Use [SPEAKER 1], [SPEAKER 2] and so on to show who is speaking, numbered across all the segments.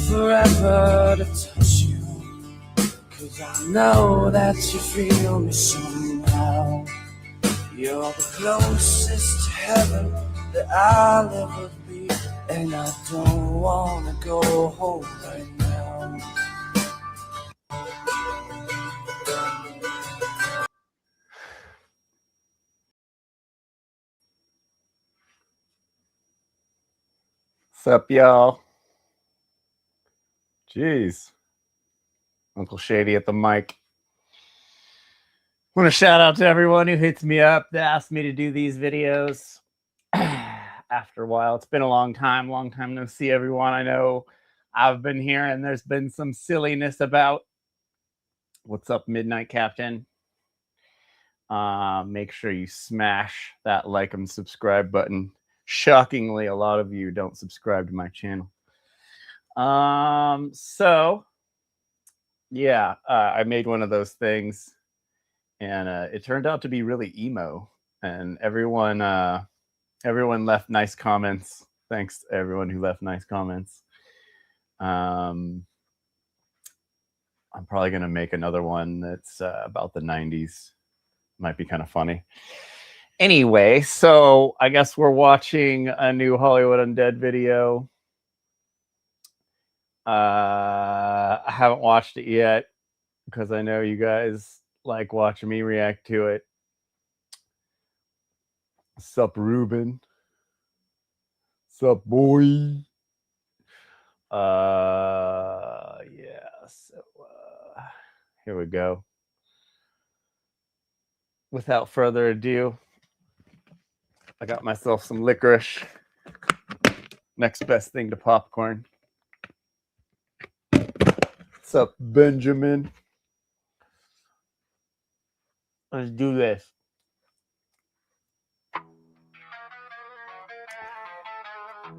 [SPEAKER 1] forever to touch you, 'cause I know that you feel me somehow. You're the closest to heaven that I'll ever be, and I don't wanna go home right now.
[SPEAKER 2] What's up, y'all? Jeez. Uncle Shady at the mic. I want to shout out to everyone who hits me up to ask me to do these videos. After a while, it's been a long time no see everyone. I know I've been here and there's been some silliness about. What's up, Midnight Captain? Make sure you smash that like and subscribe button. Shockingly, a lot of you don't subscribe to my channel. So yeah, I made one of those things, and it turned out to be really emo, and everyone left nice comments. Thanks to everyone who left nice comments. I'm probably gonna make another one that's about the 90s. Might be kind of funny. Anyway, so I guess we're watching a new Hollywood Undead video. I haven't watched it yet because I know you guys like watching me react to it. Sup, Ruben? Sup, boy? Yeah, so here we go. Without further ado, I got myself some licorice. Next best thing to popcorn. What's up, Benjamin? Let's do this.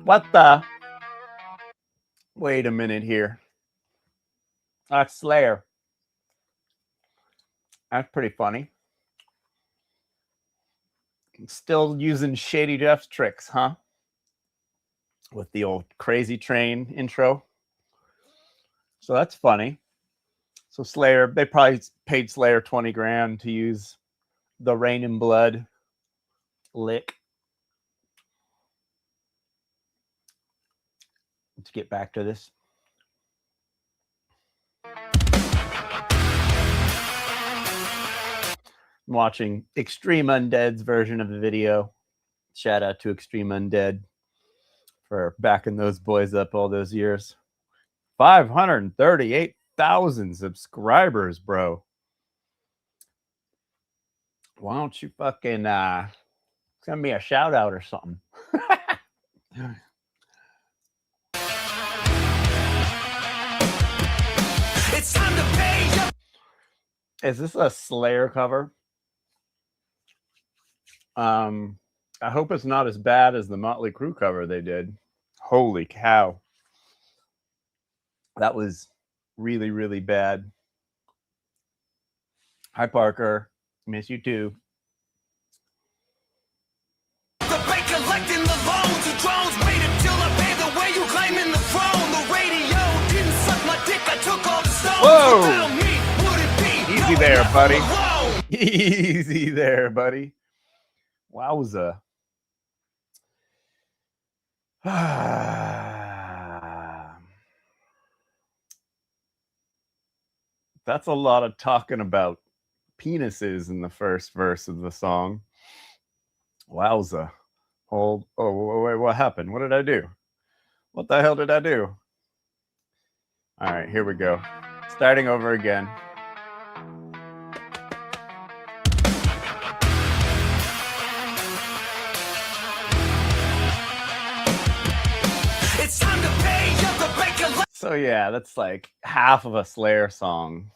[SPEAKER 2] What the? Wait a minute here. That's Slayer. That's pretty funny. Still using Shady Jeff's tricks, huh? With the old Crazy Train intro. So that's funny. So Slayer, they probably paid Slayer 20 grand to use the Rain in Blood lick. Let's get back to this. I'm watching Extreme Undead's version of the video. Shout out to Extreme Undead for backing those boys up all those years. 538,000 subscribers, bro. Why don't you fucking send me a shout out or something? It's time to pay. Is this a Slayer cover? I hope it's not as bad as the Motley Crue cover they did. Holy cow. That was really, really bad. Hi, Parker. Miss you too. The bank collecting the loans, the drones made it till I pay the way you claiming the throne. The radio didn't suck my dick, I took all the stones. Whoa! Me, would it be? Easy there, buddy. Easy there, buddy. Wowza. That's a lot of talking about penises in the first verse of the song. Wowza. Hold. Oh, wait, what happened? What did I do? What the hell did I do? All right, here we go. Starting over again. It's time to pay up the bank. So yeah, that's like half of a Slayer song.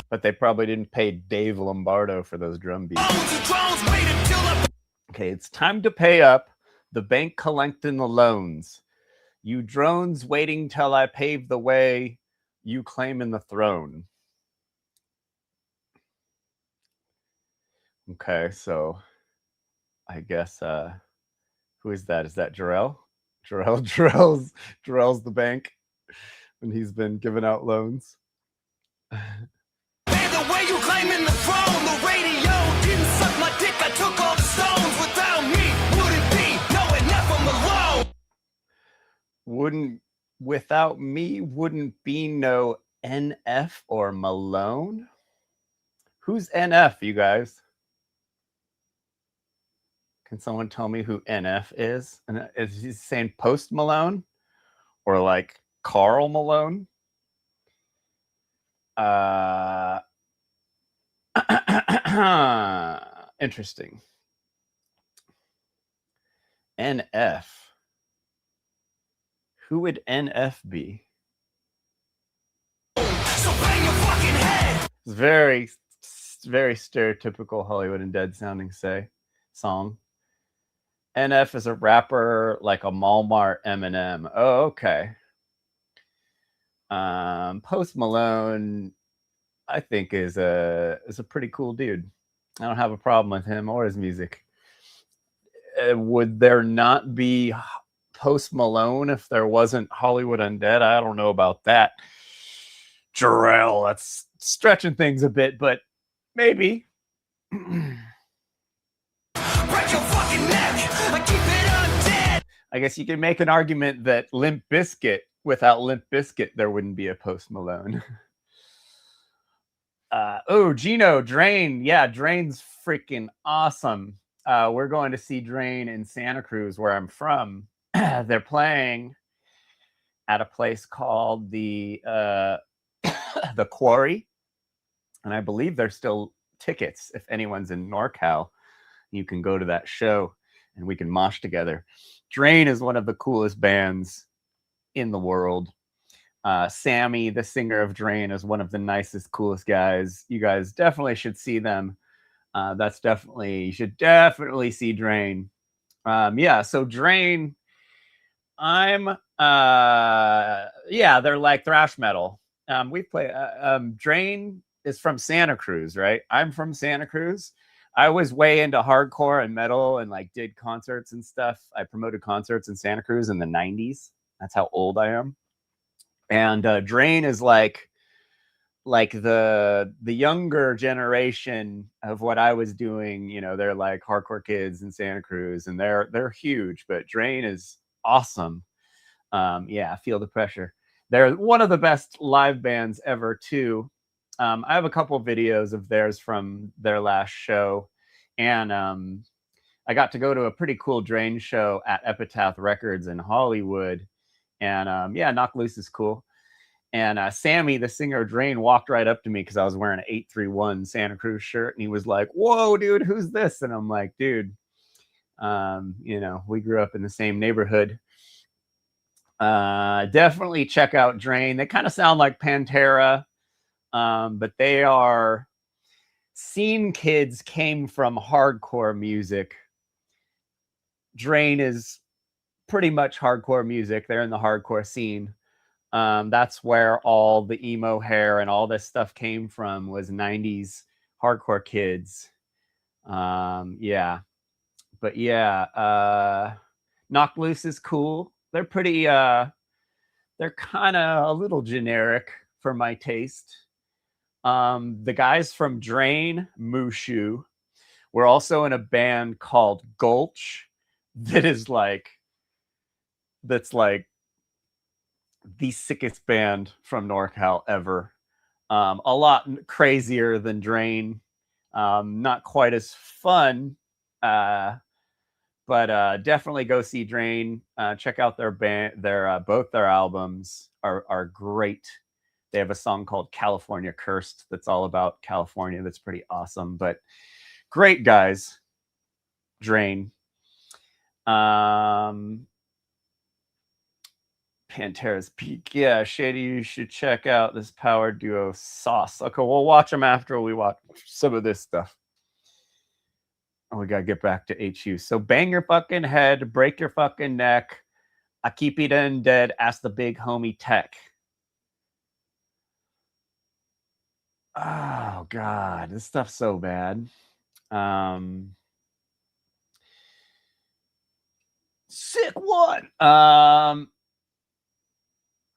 [SPEAKER 2] But they probably didn't pay Dave Lombardo for those drum beats. Okay, it's time to pay up. The bank collecting the loans. You drones waiting till I pave the way. You claiming the throne. Okay, so I guess who is that? Is that Jarrell? Jarrell's the bank when he's been giving out loans.
[SPEAKER 1] Hey, the way you claiming the throne, the radio didn't suck my dick. I took all the stones. Without me, wouldn't be no enough of Malone.
[SPEAKER 2] Without me, wouldn't be no NF or Malone. Who's NF, you guys? Can someone tell me who NF is? And is he saying Post Malone or like Carl Malone? Interesting. NF. Who would NF be?
[SPEAKER 1] So bang your fucking head.
[SPEAKER 2] It's very, very stereotypical Hollywood Undead sounding song. NF is a rapper like a Walmart Eminem. Oh, okay. Post Malone, I think is a pretty cool dude. I don't have a problem with him or his music. Would there not be Post Malone if there wasn't Hollywood Undead? I don't know about that. Jarrell, that's stretching things a bit, but maybe.
[SPEAKER 1] Break your fucking neck. I keep it undead.
[SPEAKER 2] I guess you can make an argument that Limp Bizkit, without Limp Bizkit, there wouldn't be a Post Malone. Gino, Drain. Yeah, Drain's freaking awesome. We're going to see Drain in Santa Cruz, where I'm from. They're playing at a place called the the Quarry, and I believe there's still tickets. If anyone's in NorCal, you can go to that show and we can mosh together. Drain is one of the coolest bands in the world. Sammy, the singer of Drain, is one of the nicest, coolest guys. You guys definitely should see them. You should definitely see Drain. So Drain, they're like thrash metal. We play, Drain is from Santa Cruz, right? I'm from Santa Cruz. I was way into hardcore and metal and like did concerts and stuff. I promoted concerts in Santa Cruz in the 90s. That's how old I am. And Drain is like the younger generation of what I was doing. You know, they're like hardcore kids in Santa Cruz, and they're huge. But Drain is awesome. Feel the pressure. They're one of the best live bands ever too. I have a couple videos of theirs from their last show, and I got to go to a pretty cool Drain show at Epitaph Records in Hollywood. And Knock Loose is cool. And Sammy, the singer of Drain, walked right up to me because I was wearing an 831 Santa Cruz shirt, and he was like, "Whoa, dude, who's this?" And I'm like, "Dude, we grew up in the same neighborhood." Definitely check out Drain. They kind of sound like Pantera, but they are scene kids, came from hardcore music. Drain is pretty much hardcore music. They're in the hardcore scene. That's where all the emo hair and all this stuff came from, was 90s hardcore kids. Knock Loose is cool. They're pretty, they're kind of a little generic for my taste. The guys from Drain, Mushu, were also in a band called Gulch that's like the sickest band from NorCal ever. A lot crazier than Drain. Not quite as fun, but definitely go see Drain. Check out their band. Both their albums are great. They have a song called California Cursed that's all about California. That's pretty awesome. But great guys, Drain. Pantera's Peak. Yeah, Shady, you should check out this power duo Sauce. Okay, we'll watch them after we watch some of this stuff. Oh, we gotta get back to HU. So bang your fucking head, break your fucking neck. I keep it undead. Ask the big homie Tech. Oh God, this stuff's so bad. Sick one.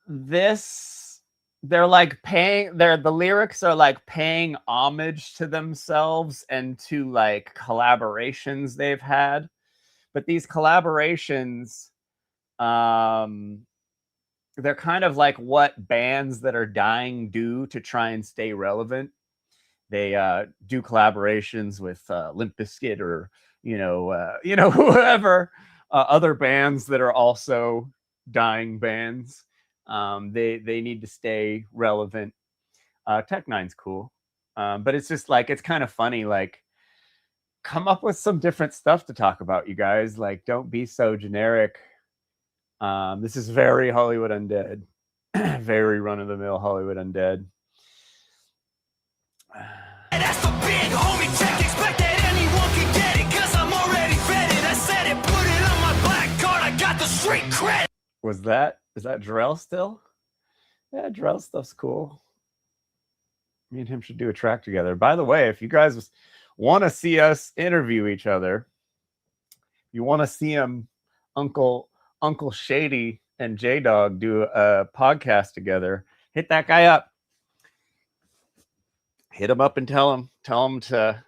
[SPEAKER 2] This, they're like paying, the lyrics are like paying homage to themselves and to like collaborations they've had. But these collaborations, they're kind of like what bands that are dying do to try and stay relevant. They do collaborations with Limp Bizkit or whoever, other bands that are also dying bands. They need to stay relevant. Tech Nine's cool, but it's just like, it's kind of funny. Like, come up with some different stuff to talk about, you guys. Like, don't be so generic. This is very Hollywood Undead, very run-of-the-mill Hollywood Undead.
[SPEAKER 1] That's the big homie check. Expect that anyone can get it, cause I'm already vetted. I said it, put it on my black card. I got the street cred.
[SPEAKER 2] Is that Jarrell still? Yeah, Jarrell stuff's cool. Me and him should do a track together. By the way, if you guys want to see us interview each other, you want to see him, Uncle Shady and J Dog do a podcast together, hit that guy up. Hit him up and tell him to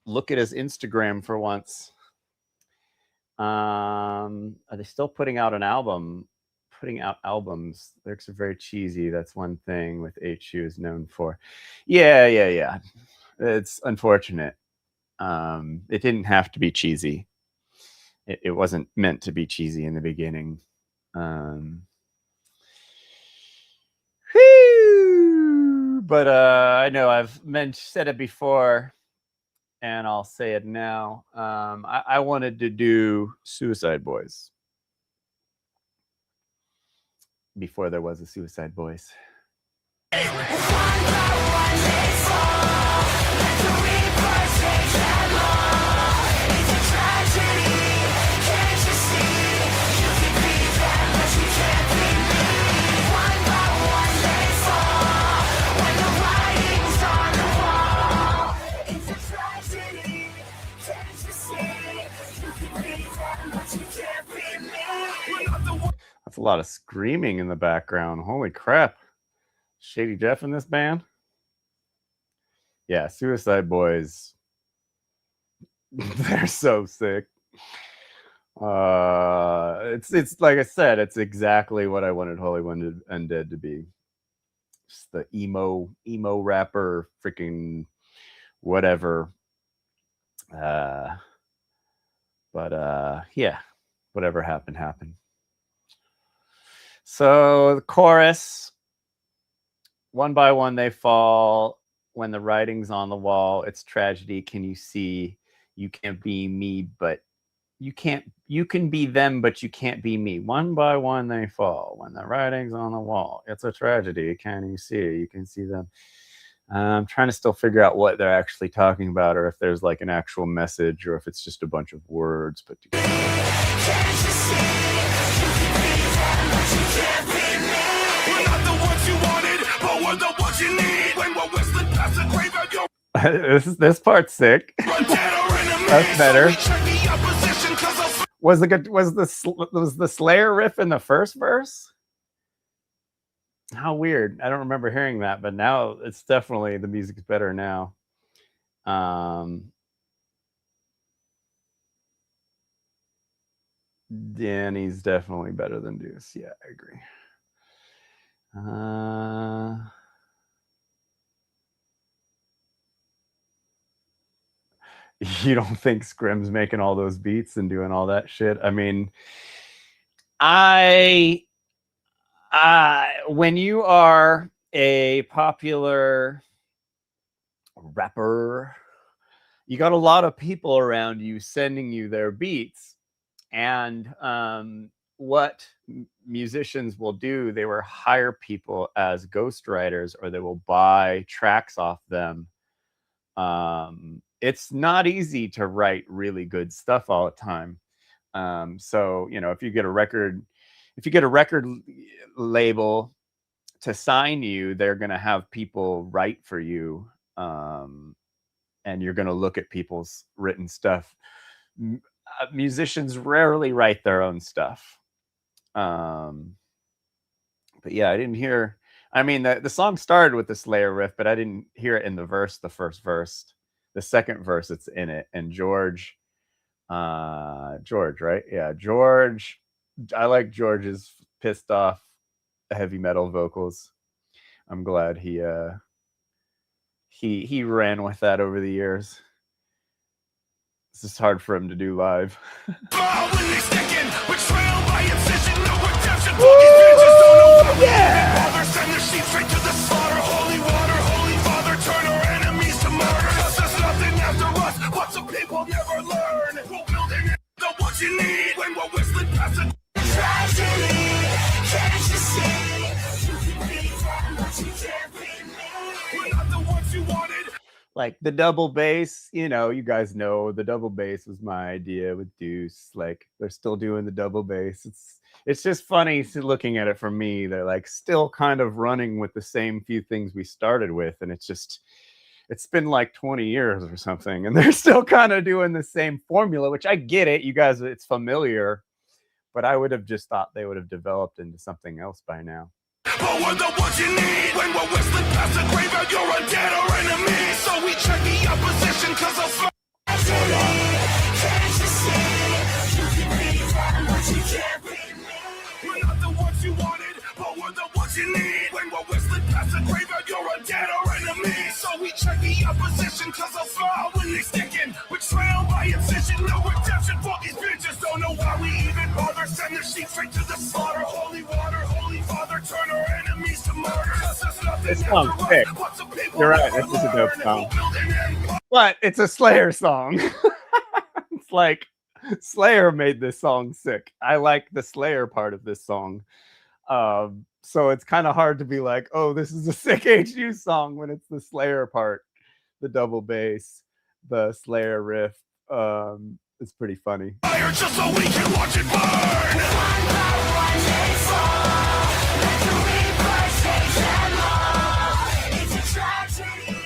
[SPEAKER 2] look at his Instagram for once. Are they still putting out an album? Putting out albums. Lyrics are very cheesy. That's one thing with HU is known for. Yeah. It's unfortunate. It didn't have to be cheesy. It wasn't meant to be cheesy in the beginning. But I know I've said it before, and I'll say it now. I wanted to do Suicide Boys before there was a Suicide Boys. That's a lot of screaming in the background. Holy crap. Shady Jeff in this band? Yeah, Suicide Boys. They're so sick. It's like I said, it's exactly what I wanted Hollywood Undead to be. Just the emo rapper, freaking whatever. But yeah, whatever happened. So the chorus, one by one they fall. When the writing's on the wall, it's tragedy. Can you see? You can't be me, but you can be them, but you can't be me. One by one they fall. When the writing's on the wall, it's a tragedy. Can you see? You can see them. I'm trying to still figure out what they're actually talking about, or if there's like an actual message, or if it's just a bunch of words put together. This part's sick. That's better. Was the Slayer riff in the first verse? How weird. I don't remember hearing that, but now it's definitely, the music's better now. Danny's definitely better than Deuce. Yeah, I agree. You don't think Scrim's making all those beats and doing all that shit? I mean, when you are a popular rapper, you got a lot of people around you sending you their beats, and what musicians will do, they will hire people as ghostwriters, or they will buy tracks off them. It's not easy to write really good stuff all the time. So, if you get a record label to sign you, they're going to have people write for you. And you're going to look at people's written stuff. musicians rarely write their own stuff. But yeah, I didn't hear. I mean, the song started with the Slayer riff, but I didn't hear it in the verse. The first verse, the second verse, it's in it, and George, right? Yeah, George. I like George's pissed off heavy metal vocals. I'm glad he ran with that over the years. It's just hard for him to do live. Like the double bass, you know, you guys know the double bass was my idea with Deuce. Like they're still doing the double bass. It's just funny looking at it from me. They're like still kind of running with the same few things we started with, and it's been like 20 years or something, and they're still kind of doing the same formula, which I get it. You guys, it's familiar, but I would have just thought they would have developed into something else by now.
[SPEAKER 1] But we're the ones you need when we're whistling past the graveyard. You're undead or enemy, so we check the opposition because of can't you see? You can be that, but you can't be me. We're not the ones you wanted, but we're the ones you need when we're whistling past the graveyard. You're undead or enemy, so we check the opposition because of smile when they sticking. Betrayal by incision, no redemption for these bitches. Don't know why we even bother. Send their sheep straight to the slaughter. Holy water, holy father, turn our enemies to murder.
[SPEAKER 2] This song's sick. You're right, this is a dope song. But it's a Slayer song. It's like Slayer made this song sick. I like the Slayer part of this song. So it's kind of hard to be like, oh, this is a sick HU song when it's the Slayer part, the double bass, the Slayer riff. It's pretty funny. Fire just so we can watch it burn. One by one they fall. Let the reapers take them all. It's a tragedy.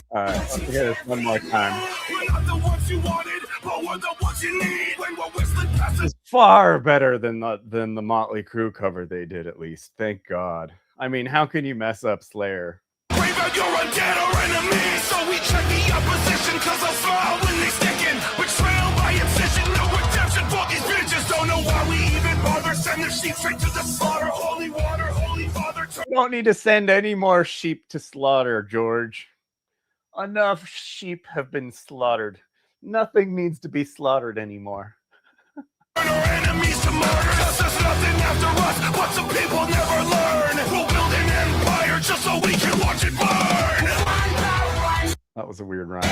[SPEAKER 2] All right, let's hear this one more time. We're not the ones you wanted, but we're the ones you need when we're whistling past. It's far better than the Motley Crue cover they did, at least. Thank God. I mean, how can you mess up Slayer? You're undead or enemy, so we check the opposition because of smile when they sticking. Betrayal by incision, no redemption for these bitches. Don't know why we even bother. Send their sheep straight to the slaughter. Holy water, holy father. You don't need to send any more sheep to slaughter, George. Enough sheep have been slaughtered. Nothing needs to be slaughtered anymore. Our enemies to murder. There's nothing after us, but some people never learn. We'll build an empire just so we can watch it burn. That was a weird rhyme.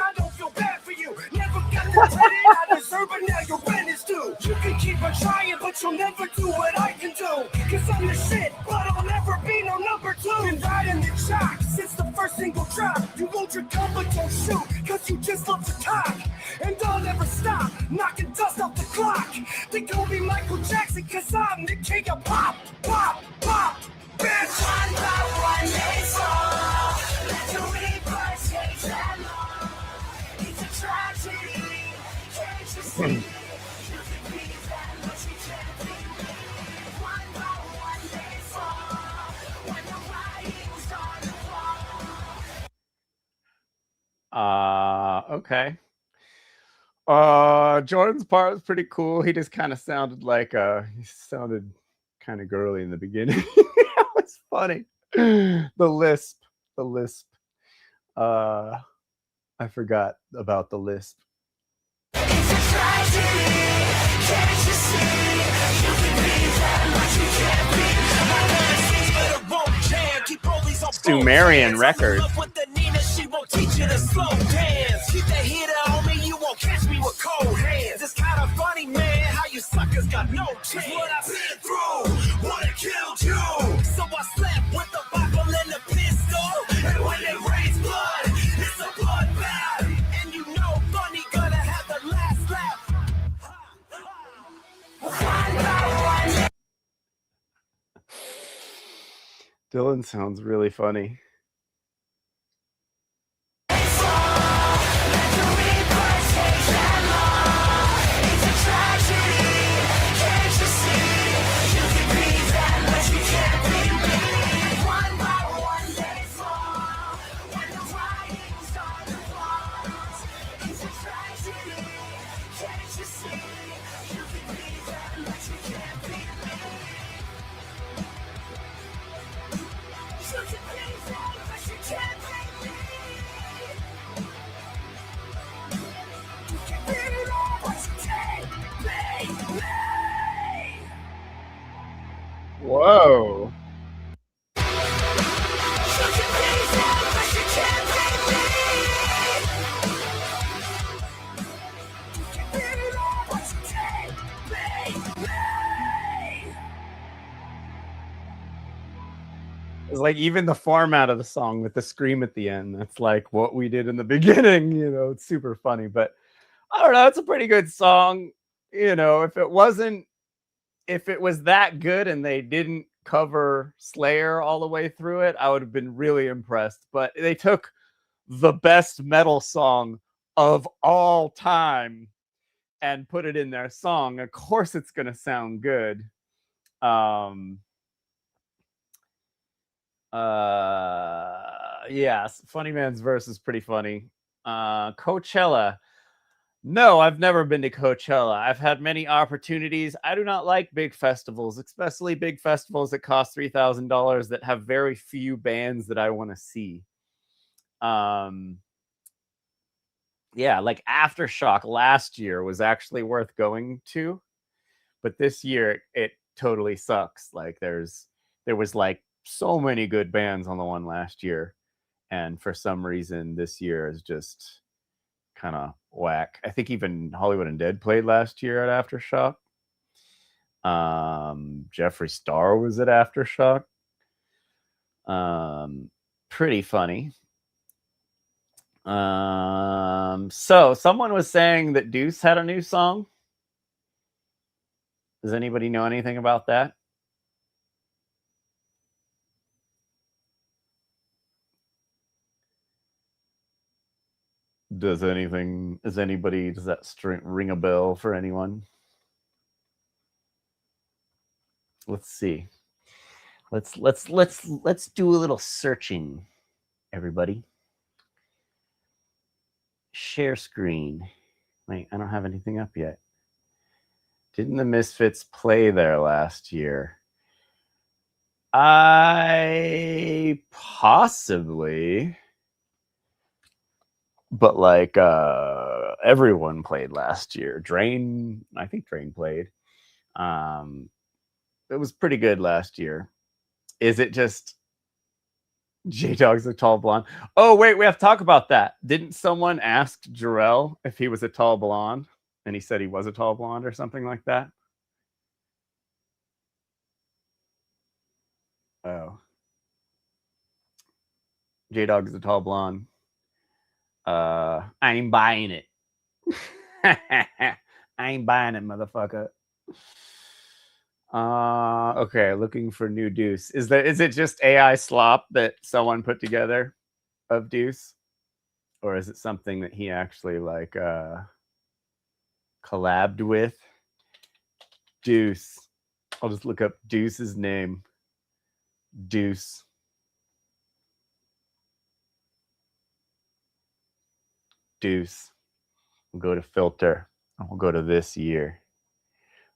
[SPEAKER 1] I don't feel bad for you. Never got the credit I deserve, but now your rent is due. You can keep on trying, but you'll never do what I can do. Cause I'm the shit, but I'll never be no number two. Been riding the jock since the first single drop. You load your gun, but don't shoot, cause you just love to talk. And I'll never stop, knocking dust off the clock. They call me Michael Jackson, cause I'm the king of pop, pop, pop. Bitch! One by one they fall. Let the reapers take them all.
[SPEAKER 2] Okay. Jordan's part was pretty cool. He just kind of sounded like he sounded kind of girly in the beginning. That was funny. The lisp. I forgot about the lisp.
[SPEAKER 1] It's a tragedy. Can't you see? You can be that, but you can't be.
[SPEAKER 2] Sumerian Records.
[SPEAKER 1] She won't teach you to slow dance. Keep that heater on me, you won't catch me with cold hands. It's kind of funny, man, how you suckers got no chance. What I've been through, wanna kill
[SPEAKER 2] villain sounds really funny. Whoa. It's like even the format of the song with the scream at the end. That's like what we did in the beginning. You know, it's super funny. But I don't know. It's a pretty good song. You know, if it was that good and they didn't cover Slayer all the way through it, I would have been really impressed. But they took the best metal song of all time and put it in their song. Of course, it's going to sound good. Yes, Funny Man's verse is pretty funny. Coachella. No, I've never been to Coachella. I've had many opportunities. I do not like big festivals, especially big festivals that cost $3,000 that have very few bands that I want to see. Yeah, like Aftershock last year was actually worth going to, but this year it totally sucks. Like there was like so many good bands on the one last year, and for some reason this year is just kind of whack. I think even Hollywood Undead played last year at Aftershock. Jeffree Star was at Aftershock. Pretty funny. So someone was saying that Deuce had a new song. Does anybody know anything about that? Does that ring a bell for anyone? Let's see. Let's do a little searching, everybody. Share screen. Wait, I don't have anything up yet. Didn't the Misfits play there last year? I possibly, but like everyone played last year. I think Drain played. It was pretty good last year. Is it just J-Dog's a tall blonde? Oh, wait, we have to talk about that. Didn't someone ask Jarrell if he was a tall blonde? And he said he was a tall blonde or something like that? Oh. J-Dog is a tall blonde. I ain't buying it. I ain't buying it, motherfucker. Okay, looking for new Deuce. Is it just AI slop that someone put together of Deuce? Or is it something that he actually like collabed with? Deuce. I'll just look up Deuce's name. Deuce. Deuce. We'll go to filter. And we'll go to this year.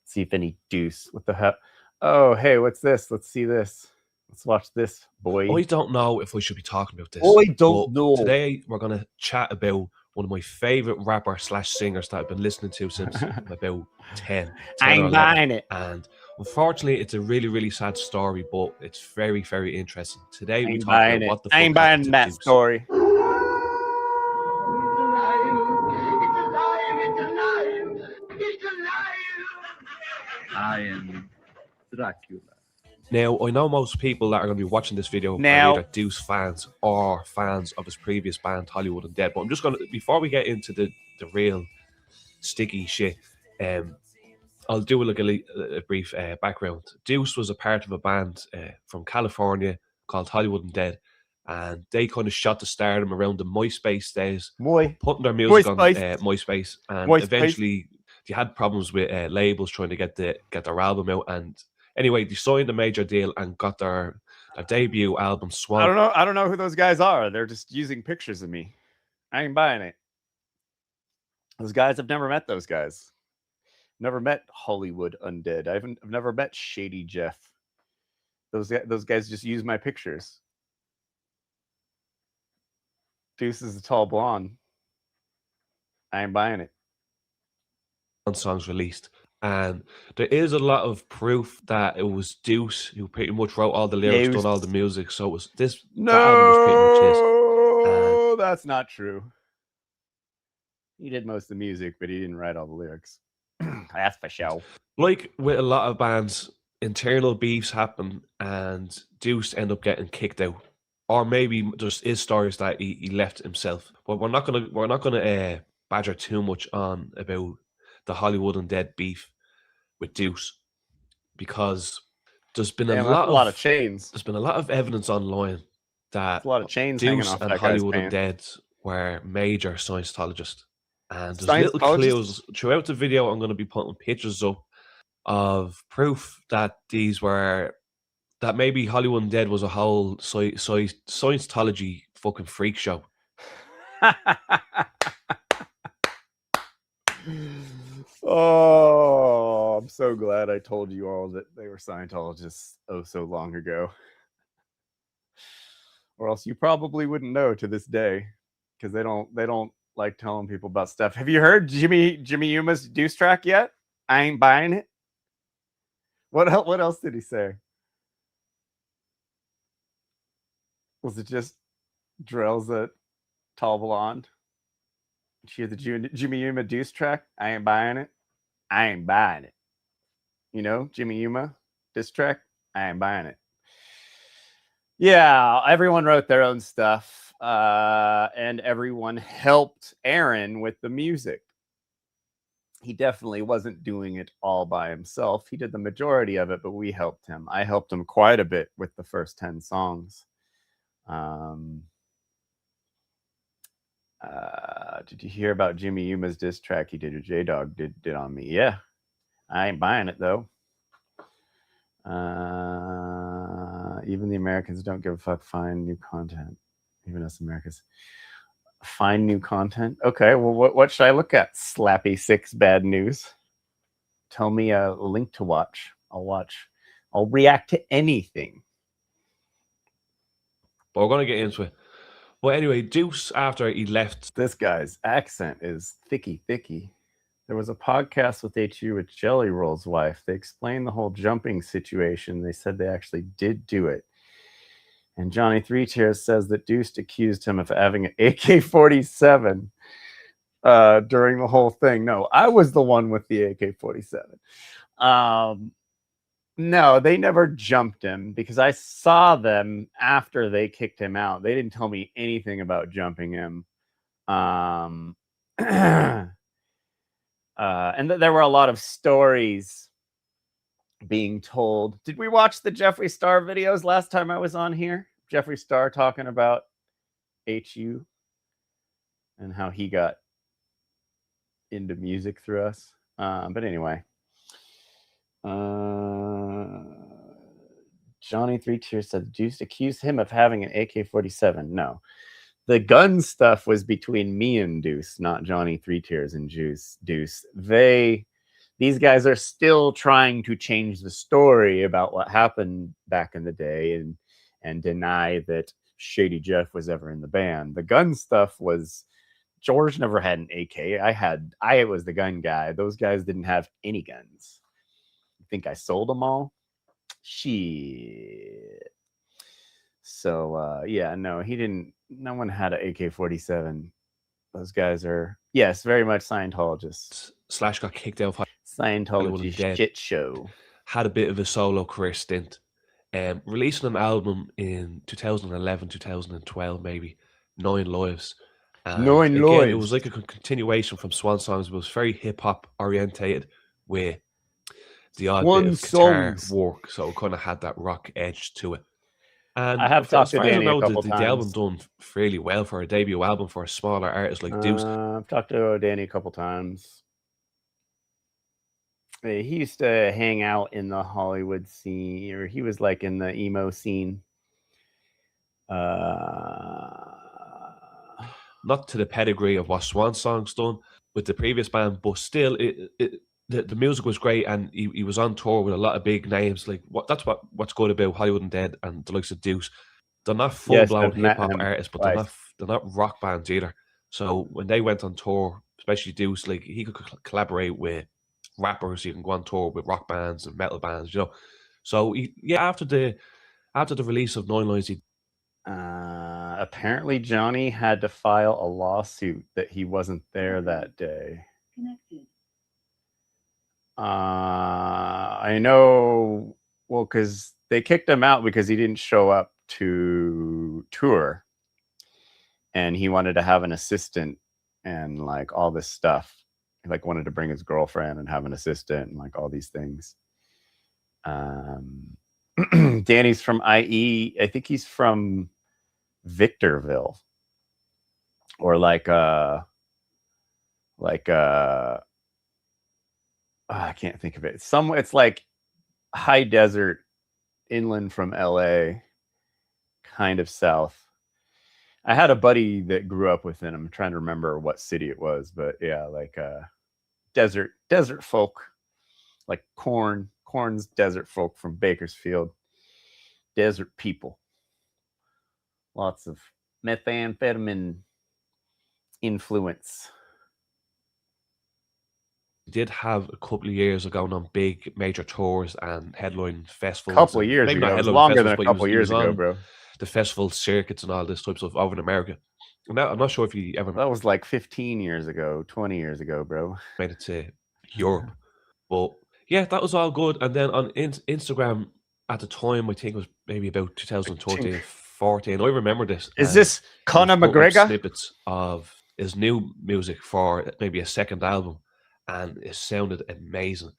[SPEAKER 2] See if any Deuce. What the hell? Oh, hey, what's this? Let's see this. Let's watch this, boy.
[SPEAKER 3] I don't know if we should be talking about this.
[SPEAKER 2] I don't know.
[SPEAKER 3] Today we're going to chat about one of my favorite rapper/singers that I've been listening to since about 10
[SPEAKER 2] I ain't buying it.
[SPEAKER 3] And unfortunately, it's a really, really sad story, but it's very, very interesting. Today we
[SPEAKER 2] ain't
[SPEAKER 3] talk
[SPEAKER 2] buying
[SPEAKER 3] about
[SPEAKER 2] it.
[SPEAKER 3] what the
[SPEAKER 2] I
[SPEAKER 3] fuck
[SPEAKER 2] ain't buying
[SPEAKER 3] happened to
[SPEAKER 2] that
[SPEAKER 3] Deuce.
[SPEAKER 2] story.
[SPEAKER 1] I am Dracula.
[SPEAKER 3] Now, I know most people that are going to be watching this video are either Deuce fans or fans of his previous band, Hollywood Undead. But I'm just going to, before we get into the real sticky shit, I'll do like a brief background. Deuce was a part of a band from California called Hollywood Undead, and they kind of shot the stardom around the MySpace days,
[SPEAKER 2] Moy.
[SPEAKER 3] putting their music on
[SPEAKER 2] MySpace.
[SPEAKER 3] MySpace, and
[SPEAKER 2] MySpace.
[SPEAKER 3] eventually they had problems with labels trying to get their album out. And anyway, they signed a major deal and got their debut album Swan.
[SPEAKER 2] I don't know who those guys are. They're just using pictures of me. I ain't buying it. Those guys, I've never met those guys. Never met Hollywood Undead. I've never met Shady Jeff. Those guys just use my pictures. Deuce is a tall blonde. I ain't buying it.
[SPEAKER 3] Songs released, and there is a lot of proof that it was Deuce who pretty much wrote all the lyrics, done all the music. So it was this.
[SPEAKER 2] No,
[SPEAKER 3] the album was pretty much his.
[SPEAKER 2] That's not true. He did most of the music, but he didn't write all the lyrics. That's for show.
[SPEAKER 3] Like with a lot of bands, internal beefs happen, and Deuce end up getting kicked out, or maybe just his stories that he left himself. But we're not gonna badger too much on about the Hollywood Undead beef with Deuce, because there's been a lot
[SPEAKER 2] of chains.
[SPEAKER 3] There's been a lot of evidence online that
[SPEAKER 2] a lot of chains
[SPEAKER 3] Deuce and Hollywood Undead were major Scientologists. And there's little clues throughout the video. I'm going to be putting pictures up of proof that that maybe Hollywood Undead was a whole Scientology fucking freak show.
[SPEAKER 2] Oh, I'm so glad I told you all that they were Scientologists so long ago. Or else you probably wouldn't know to this day, because they don't like telling people about stuff. Have you heard Jimmy Yuma's Deuce track yet? I ain't buying it. What else did he say? Was it just drills a tall blonde? Did you hear the Jimmy Yuma Deuce track? I ain't buying it. I ain't buying it. You know, Jimmy Yuma diss track? I ain't buying it. Yeah, everyone wrote their own stuff. And everyone helped Aaron with the music. He definitely wasn't doing it all by himself. He did the majority of it, but we helped him. I helped him quite a bit with the first 10 songs. Did you hear about Jimmy Yuma's diss track he did, or J-Dog did on me? Yeah. I ain't buying it, though. Even the Americans don't give a fuck. Find new content. Even us Americans. Find new content? Okay, well, what should I look at? Slappy 6 bad news. Tell me a link to watch. I'll watch. I'll react to anything.
[SPEAKER 3] But we're going to get into it. Well, anyway, Deuce, after he left...
[SPEAKER 2] This guy's accent is thicky. There was a podcast with HU with Jelly Roll's wife. They explained the whole jumping situation. They said they actually did do it. And Johnny Three Tears says that Deuce accused him of having an AK-47 during the whole thing. No, I was the one with the AK-47. No, they never jumped him, because I saw them after they kicked him out. They didn't tell me anything about jumping him. And there were a lot of stories being told. Did we watch the Jeffree Star videos last time I was on here? Jeffree Star talking about HU and how he got into music through us. But anyway, Johnny Three Tears said Deuce accused him of having an AK-47. No, the gun stuff was between me and Deuce, not Johnny Three Tears and Deuce. These guys are still trying to change the story about what happened back in the day and deny that Shady Jeff was ever in the band. The gun stuff was, George never had an AK. I was the gun guy. Those guys didn't have any guns. You think I sold them all? Shit. So, yeah, no, he didn't. No one had an AK-47. Those guys are, yes, very much Scientologists.
[SPEAKER 3] Slash got kicked out of
[SPEAKER 2] Scientology shit show.
[SPEAKER 3] Had a bit of a solo career stint. Releasing an album in 2011, 2012, maybe. 9 Lives. And
[SPEAKER 2] 9 Lives.
[SPEAKER 3] It was like a continuation from Swan Songs. It was very hip-hop orientated with the odd bit of guitar work. So it kind of had that rock edge to it. And
[SPEAKER 2] I have
[SPEAKER 3] as
[SPEAKER 2] talked
[SPEAKER 3] far
[SPEAKER 2] to
[SPEAKER 3] as I
[SPEAKER 2] Danny a
[SPEAKER 3] know,
[SPEAKER 2] couple
[SPEAKER 3] the album
[SPEAKER 2] times.
[SPEAKER 3] done fairly well for a debut album for a smaller artist like Deuce.
[SPEAKER 2] I've talked to Danny a couple times. He used to hang out in the Hollywood scene, or he was like in the emo scene.
[SPEAKER 3] Not to the pedigree of what Swan Song's done with the previous band, but still, the music was great, and he was on tour with a lot of big names. Like that's what's good about Hollywood Undead and the likes of Deuce. They're not full
[SPEAKER 2] Yes,
[SPEAKER 3] blown
[SPEAKER 2] I've
[SPEAKER 3] hip
[SPEAKER 2] met
[SPEAKER 3] hop
[SPEAKER 2] him
[SPEAKER 3] artists, but
[SPEAKER 2] twice.
[SPEAKER 3] they're not rock bands either. So when they went on tour, especially Deuce, like he could collaborate with rappers. He can go on tour with rock bands and metal bands, you know. So after the release of Nine Lives,
[SPEAKER 2] apparently Johnny had to file a lawsuit that he wasn't there that day.
[SPEAKER 4] Connected.
[SPEAKER 2] I know, well, because they kicked him out because he didn't show up to tour, and he wanted to have an assistant and like all this stuff. He like wanted to bring his girlfriend and have an assistant and like all these things. Danny's from IE. I think he's from Victorville, or I can't think of it. It's like high desert, inland from LA, kind of south. I had a buddy that grew up within him. I'm trying to remember what city it was, but yeah, like desert folk, like Corn's desert folk from Bakersfield. Desert people. Lots of methamphetamine influence.
[SPEAKER 3] did have a couple of years of going on big major tours and headline festivals.
[SPEAKER 2] A couple of years ago. It was longer than a couple of years ago, bro.
[SPEAKER 3] The festival circuits and all this type of stuff over in America. I'm not sure if you ever...
[SPEAKER 2] That was like 15 years ago, 20 years ago, bro.
[SPEAKER 3] Made it to Europe. But yeah, that was all good. And then on Instagram at the time, I think it was maybe about 2013, 14. I remember this.
[SPEAKER 2] Is this Conor McGregor?
[SPEAKER 3] Snippets of his new music for maybe a second album, and it sounded amazing.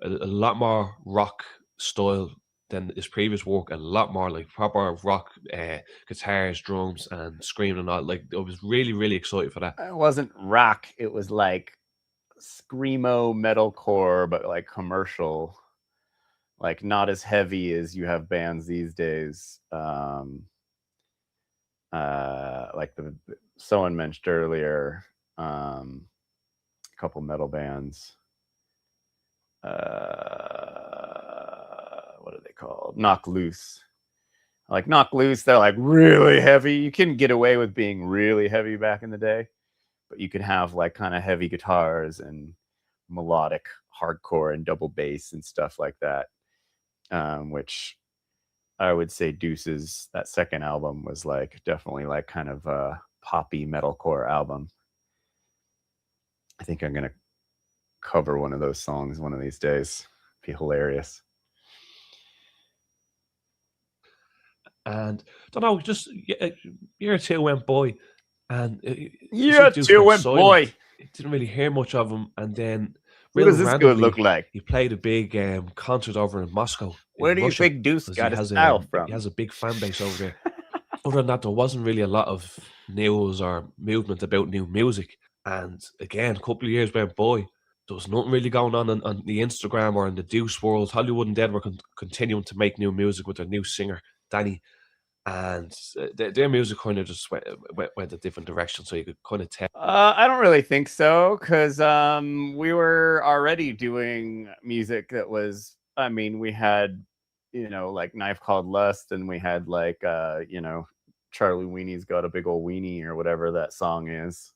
[SPEAKER 3] A lot more rock style than his previous work, and a lot more like proper rock guitars, drums, and screaming and all. Like, I was really, really excited for that.
[SPEAKER 2] It wasn't rock. It was like screamo metalcore, but like commercial. Like not as heavy as you have bands these days. Like someone mentioned earlier, a couple metal bands. What are they called? Knock Loose. Like Knock Loose, they're like really heavy. You couldn't get away with being really heavy back in the day, but you could have like kind of heavy guitars and melodic hardcore and double bass and stuff like that. Which I would say Deuce's, that second album, was like definitely like kind of a poppy metalcore album. I think I'm gonna cover one of those songs one of these days. Be hilarious.
[SPEAKER 3] And I don't know, just year or two went by, and
[SPEAKER 2] year two went by.
[SPEAKER 3] Didn't really hear much of him, and then
[SPEAKER 2] what does this good look like?
[SPEAKER 3] He played a big concert over in Moscow.
[SPEAKER 2] Where do you think Deuce got his style from?
[SPEAKER 3] He has a big fan base over there. Other than that, there wasn't really a lot of news or movement about new music. And again, a couple of years went by. There was nothing really going on the Instagram or in the Deuce world. Hollywood Undead were continuing to make new music with their new singer, Danny. And their music kind of just went a different direction, so you could kind of tell.
[SPEAKER 2] I don't really think so, because we were already doing music that was, I mean, we had, you know, like Knife Called Lust, and we had like, you know, Charlie Weenie's Got a Big Old Weenie, or whatever that song is.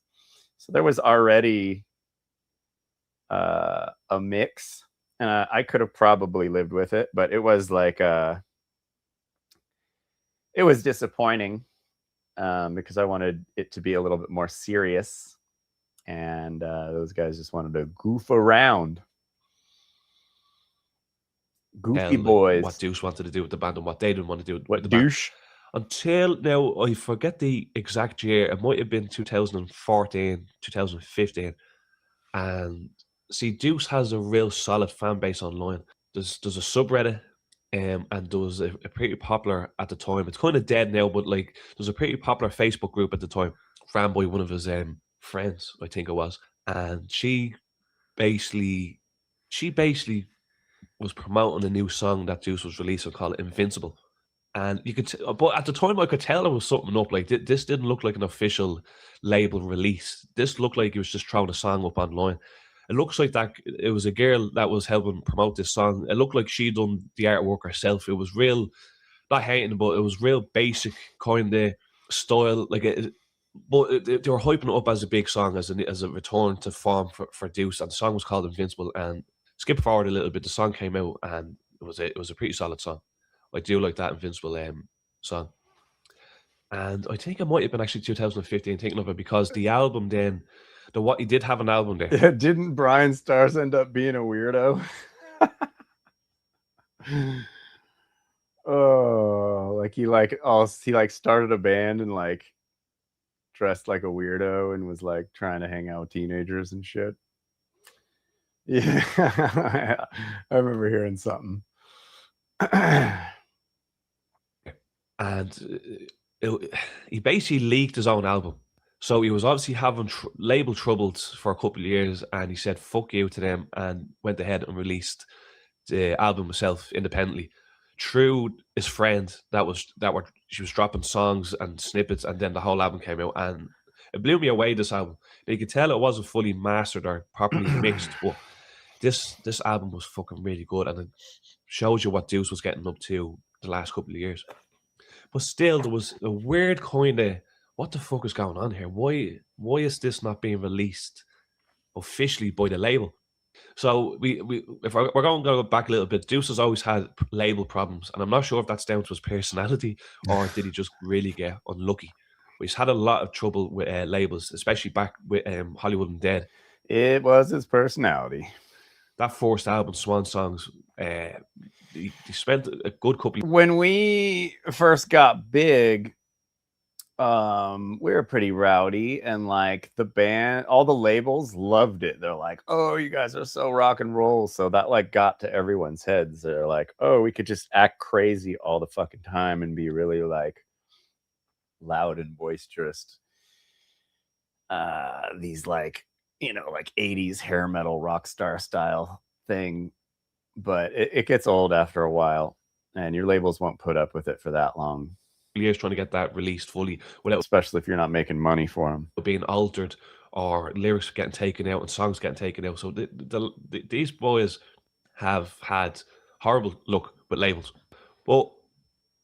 [SPEAKER 2] So there was already a mix, and I could have probably lived with it, but it was like it was disappointing because I wanted it to be a little bit more serious, and those guys just wanted to goof around. Goofy boys.
[SPEAKER 3] What Deuce wanted to do with the band and what they didn't want to do with the
[SPEAKER 2] douche
[SPEAKER 3] band. Until now, I forget the exact year. It might have been 2014, 2015. And see, Deuce has a real solid fan base online. There's a subreddit and there was a pretty popular at the time. It's kind of dead now, but like there was a pretty popular Facebook group at the time, ran by one of his friends, I think it was, and basically, she basically was promoting a new song that Deuce was releasing called Invincible. And you could, but at the time, I could tell there was something up. Like this didn't look like an official label release. This looked like he was just throwing a song up online. It looks like that it was a girl that was helping promote this song. It looked like she done the artwork herself. It was real, not hating, but it was real basic kind of style. Like they were hyping it up as a big song, as a return to form for Deuce. And the song was called Invincible. And skip forward a little bit, the song came out and it was a pretty solid song. I do like that Invincible song. And I think it might have been actually 2015 thinking of it, because the album then, what he did have an album there.
[SPEAKER 2] Yeah, didn't Brian Stars end up being a weirdo? Oh, like he started a band and like dressed like a weirdo and was like trying to hang out with teenagers and shit. Yeah, I remember hearing something.
[SPEAKER 3] And he basically leaked his own album. So he was obviously having label troubles for a couple of years, and he said "fuck you" to them and went ahead and released the album himself independently through his friend. She was dropping songs and snippets, and then the whole album came out, and it blew me away. This album, you could tell it wasn't fully mastered or properly mixed, but this album was fucking really good, and it shows you what Deuce was getting up to the last couple of years. But still, there was a weird kind of, what the fuck is going on here? Why is this not being released officially by the label? So if we're going to go back a little bit, Deuce has always had label problems, and I'm not sure if that's down to his personality or did he just really get unlucky. But he's had a lot of trouble with labels, especially back with Hollywood Undead.
[SPEAKER 2] It was his personality.
[SPEAKER 3] That first album, Swan Songs, he spent a good couple.
[SPEAKER 2] When we first got big, we were pretty rowdy, and like the band, all the labels loved it. They're like, "Oh, you guys are so rock and roll." So that like got to everyone's heads. They're like, "Oh, we could just act crazy all the fucking time and be really like loud and boisterous." These like, like 80s hair metal rock star style thing. But it gets old after a while, and your labels won't put up with it for that long.
[SPEAKER 3] Years trying to get that released fully,
[SPEAKER 2] especially if you're not making money for them,
[SPEAKER 3] being altered or lyrics getting taken out and songs getting taken out. So these boys have had horrible luck with labels. But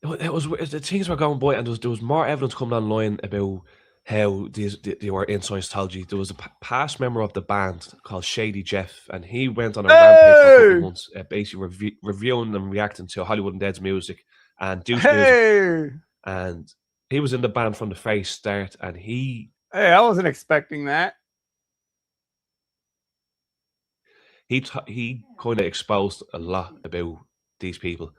[SPEAKER 3] the things were going by, and there was more evidence coming online about how they were in Scientology. There was a past member of the band called Shady Jeff, and he went on a rampage for a couple of months, basically reviewing and reacting to Hollywood Undead's music and Deuce music. And he was in the band from the very start, and
[SPEAKER 2] I wasn't expecting that.
[SPEAKER 3] He kind of exposed a lot about these people.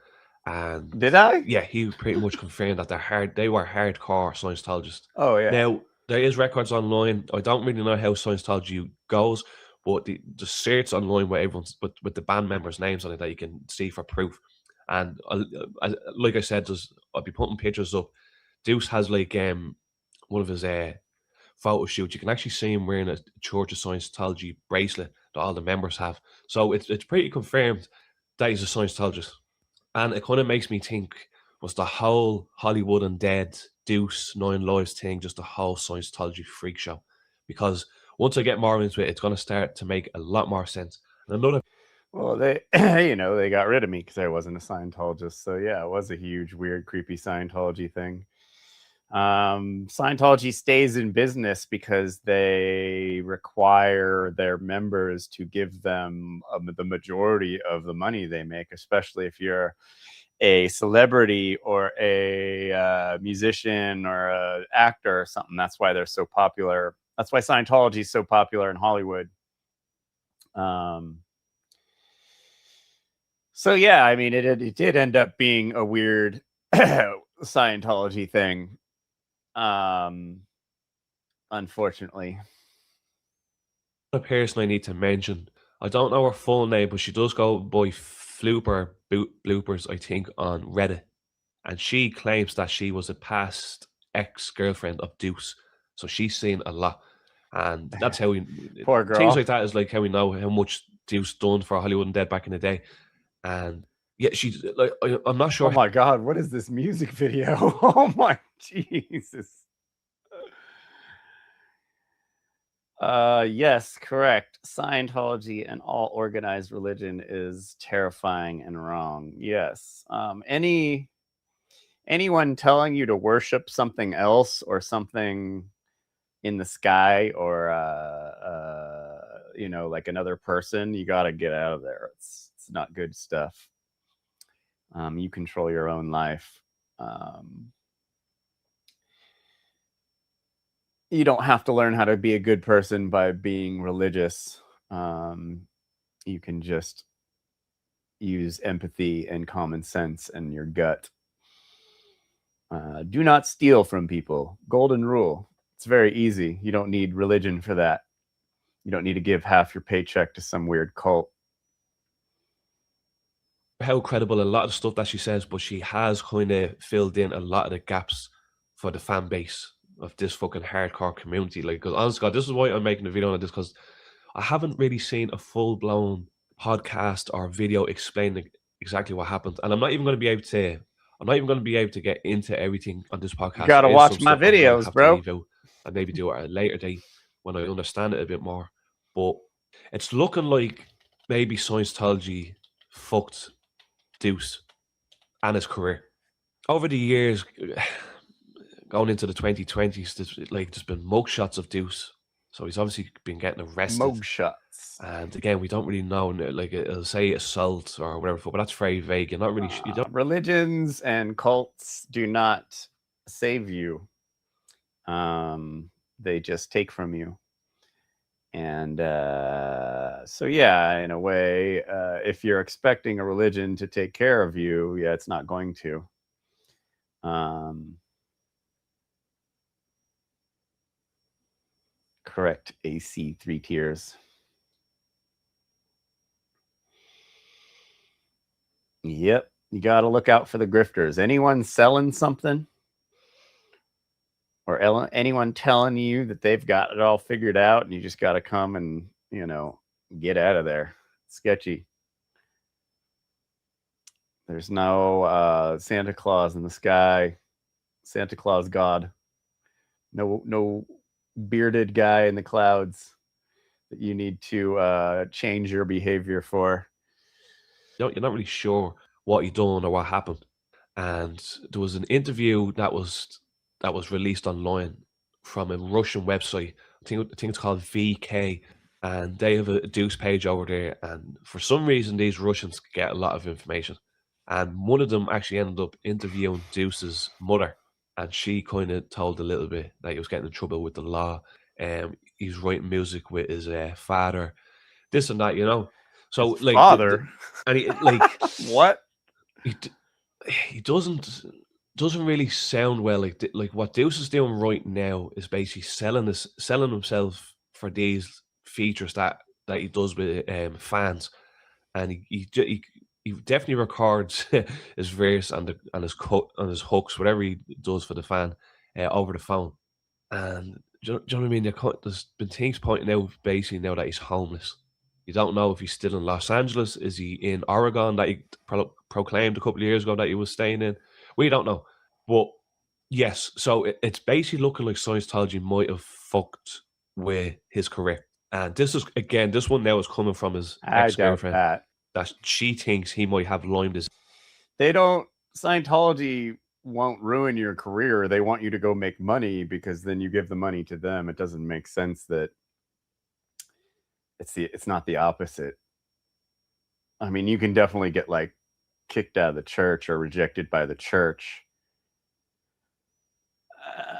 [SPEAKER 3] And
[SPEAKER 2] did I?
[SPEAKER 3] Yeah, he pretty much confirmed that they were hardcore Scientologists.
[SPEAKER 2] Oh yeah.
[SPEAKER 3] Now there is records online. I don't really know how Scientology goes, but the search online with everyone's with the band members' names on it that you can see for proof. And like I said, I'll be putting pictures up. Deuce has like one of his photo shoots. You can actually see him wearing a Church of Scientology bracelet that all the members have. So it's pretty confirmed that he's a Scientologist. And it kind of makes me think, was the whole Hollywood Undead, Deuce, 9 Lives thing just a whole Scientology freak show? Because once I get more into it, it's going to start to make a lot more sense. And
[SPEAKER 2] well, they they got rid of me because I wasn't a Scientologist. So yeah, it was a huge, weird, creepy Scientology thing. Scientology stays in business because they require their members to give them the majority of the money they make, especially if you're a celebrity or a musician or an actor or something. That's why they're so popular. That's why Scientology is so popular in Hollywood. So yeah, I mean, it did end up being a weird Scientology thing. Unfortunately.
[SPEAKER 3] A person I need to mention, I don't know her full name, but she does go by Flooper bloopers, I think, on Reddit, and she claims that she was a past ex-girlfriend of Deuce, so she's seen a lot, and that's how we
[SPEAKER 2] Poor
[SPEAKER 3] things
[SPEAKER 2] girl.
[SPEAKER 3] like that is like how we know how much Deuce done for Hollywood Undead back in the day, and yeah, she's like I'm not sure.
[SPEAKER 2] Oh my God, what is this music video? Oh my Jesus. Yes, correct. Scientology and all organized religion is terrifying and wrong. Yes. Anyone telling you to worship something else or something in the sky or you know, like another person, you got to get out of there. It's not good stuff. You control your own life. You don't have to learn how to be a good person by being religious. You can just use empathy and common sense and your gut. Do not steal from people. Golden rule. It's very easy. You don't need religion for that. You don't need to give half your paycheck to some weird cult.
[SPEAKER 3] How credible a lot of stuff that she says, but she has kind of filled in a lot of the gaps for the fan base of this fucking hardcore community. Like, because honestly, God, this is why I'm making a video on this, because I haven't really seen a full-blown podcast or video explaining exactly what happened, and I'm not even going to be able to get into everything on this podcast.
[SPEAKER 2] You gotta
[SPEAKER 3] There is
[SPEAKER 2] watch
[SPEAKER 3] some
[SPEAKER 2] my
[SPEAKER 3] stuff I'm gonna
[SPEAKER 2] videos,
[SPEAKER 3] have to
[SPEAKER 2] bro.
[SPEAKER 3] leave out and maybe do it at a later date when I understand it a bit more. But it's looking like maybe Scientology fucked Deuce and his career over the years. Going into the 2020s, there's been mugshots of Deuce, so he's obviously been getting arrested.
[SPEAKER 2] Mugshots.
[SPEAKER 3] And again, we don't really know. Like, it'll say assault or whatever, but that's very vague. You're not really. You don't.
[SPEAKER 2] Religions and cults do not save you. They just take from you. And so, yeah, in a way, if you're expecting a religion to take care of you, yeah, it's not going to. Correct. AC 3 tiers. Yep. You got to look out for the grifters. Anyone selling something or anyone telling you that they've got it all figured out and you just got to come and, you know, get out of there. Sketchy. There's no Santa Claus in the sky. Santa Claus God. No bearded guy in the clouds that you need to change your behavior for.
[SPEAKER 3] You're not really sure what he done or what happened. And there was an interview that was released online from a Russian website. I think it's called VK, and they have a Deuce page over there. And for some reason, these Russians get a lot of information. And one of them actually ended up interviewing Deuce's mother, and she kind of told a little bit that he was getting in trouble with the law. He's writing music with his father, this and that, you know. So
[SPEAKER 2] his
[SPEAKER 3] like
[SPEAKER 2] father,
[SPEAKER 3] and he like
[SPEAKER 2] what?
[SPEAKER 3] He doesn't really sound well. Like what Deuce is doing right now is basically selling himself for these features that he does with fans, and he definitely records his verse and his cut and his hooks, whatever he does for the fan, over the phone. And do you know what I mean? There's been things pointing out basically now that he's homeless. You don't know if he's still in Los Angeles. Is he in Oregon that he proclaimed a couple of years ago that he was staying in? We don't know. But yes, so it's basically looking like Scientology might have fucked with his career. And this one now is coming from his ex-girlfriend. That she thinks he might have limed his.
[SPEAKER 2] Scientology won't ruin your career. They want you to go make money because then you give the money to them. It doesn't make sense that it's not the opposite. I mean, you can definitely get like kicked out of the church or rejected by the church.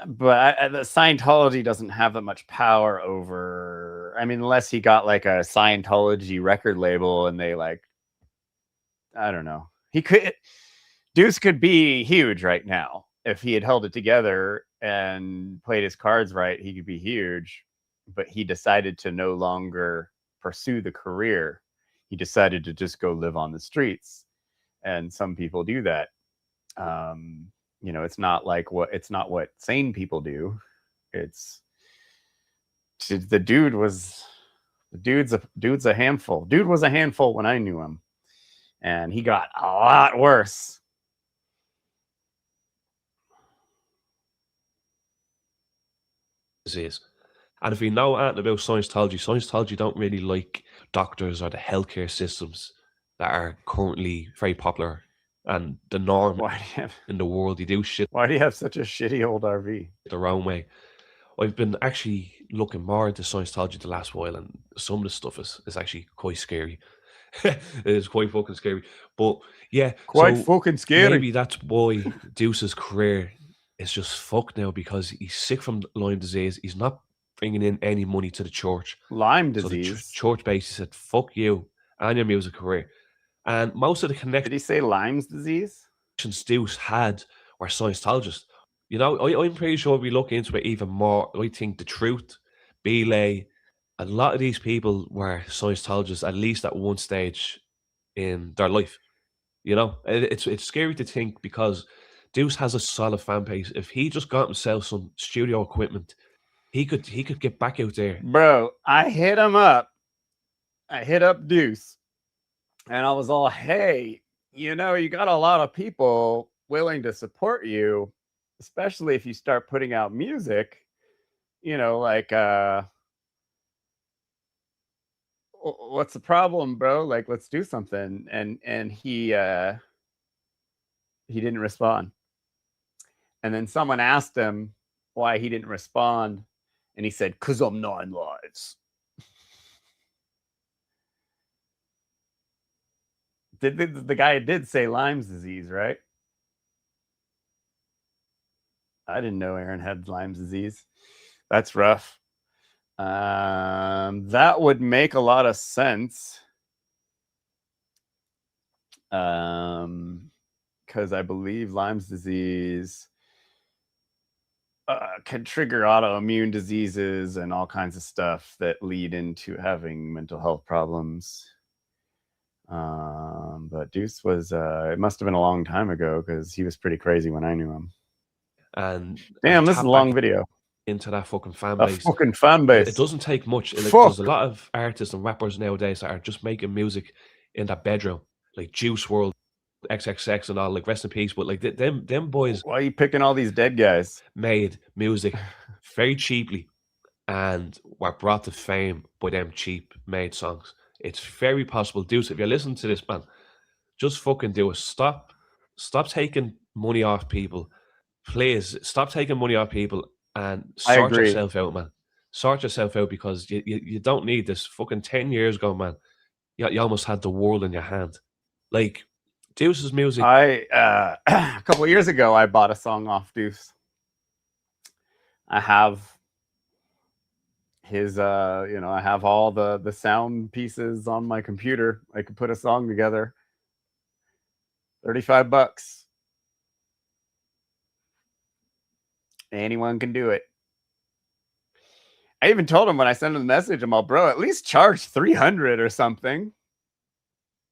[SPEAKER 2] But the Scientology doesn't have that much power over, I mean, unless he got like a Scientology record label and they like, I don't know. Deuce could be huge right now. If he had held it together and played his cards right, he could be huge. But he decided to no longer pursue the career. He decided to just go live on the streets. and some people do that. You know, it's not what sane people do. It's the dude's a handful. Dude was a handful when I knew him, and he got a lot worse.
[SPEAKER 3] Is. And if we know anything about Scientology don't really like doctors or the healthcare systems that are currently very popular and the norm in the world. You do shit.
[SPEAKER 2] Why do you have such a shitty old RV?
[SPEAKER 3] Their own way. I've been actually looking more into Scientology the last while, and some of the stuff is actually quite scary. It is quite fucking scary. But yeah,
[SPEAKER 2] quite fucking scary.
[SPEAKER 3] Maybe that's why Deuce's career is just fucked now, because he's sick from Lyme disease. He's not bringing in any money to the church.
[SPEAKER 2] Lyme disease.
[SPEAKER 3] So the church basically said, "Fuck you and your music career." And most of the connections.
[SPEAKER 2] Did he say Lyme's disease?
[SPEAKER 3] Deuce had were Scientologists. You know, I'm pretty sure if we look into it even more, I think The Truth, Belay, a lot of these people were Scientologists at least at one stage in their life. You know, it's scary to think, because Deuce has a solid fan base. If he just got himself some studio equipment, he could get back out there.
[SPEAKER 2] Bro, I hit him up. I hit up Deuce, and I was all, hey, you know, you got a lot of people willing to support you, especially if you start putting out music, you know, like, what's the problem, bro? Like, let's do something. And he didn't respond. And then someone asked him why he didn't respond, and he said, "'Cause I'm 9 lives." The guy did say Lyme's disease, right? I didn't know Aaron had Lyme's disease. That's rough. That would make a lot of sense. Because I believe Lyme's disease can trigger autoimmune diseases and all kinds of stuff that lead into having mental health problems. But Deuce was, it must have been a long time ago, because he was pretty crazy when I knew him.
[SPEAKER 3] And
[SPEAKER 2] damn, this is a long video.
[SPEAKER 3] Into that fucking fan base.
[SPEAKER 2] Fucking fan base.
[SPEAKER 3] It doesn't take much. Like, there's a lot of artists and rappers nowadays that are just making music in that bedroom, like Juice WRLD, XXX, and all. Like, rest in peace. But like them boys.
[SPEAKER 2] Why are you picking all these dead guys?
[SPEAKER 3] Made music very cheaply, and were brought to fame by them cheap made songs. It's very possible. Deuce, if you're listening to this, man, just fucking do it. Stop taking money off people. Please stop taking money off people and sort yourself out, man. Sort yourself out, because you don't need this. Fucking 10 years ago, man, you almost had the world in your hand. Like, Deuce's music.
[SPEAKER 2] A couple of years ago, I bought a song off Deuce. I have his, you know, I have all the sound pieces on my computer. I could put a song together. $35. Anyone can do it. I even told him when I sent him the message, I'm all, bro, at least charge 300 or something.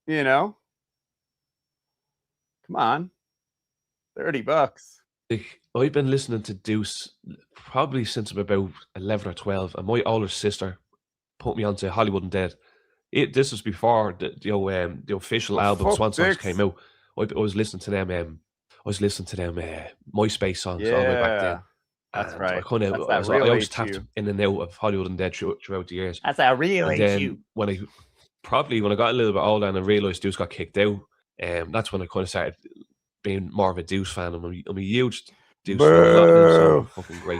[SPEAKER 2] You know? Come on. $30.
[SPEAKER 3] I've been listening to Deuce probably since I'm about 11 or 12, and my older sister put me onto Hollywood Undead. This was before the official album Swan Songs came out. I was listening to them. MySpace songs all the way back then.
[SPEAKER 2] That's right.
[SPEAKER 3] I always tapped in and out of Hollywood Undead throughout the years.
[SPEAKER 2] That's a real issue.
[SPEAKER 3] When I got a little bit older and I realized Deuce got kicked out, that's when I kind of started being more of a Deuce fan. I'm a huge Deuce fan. Fucking great,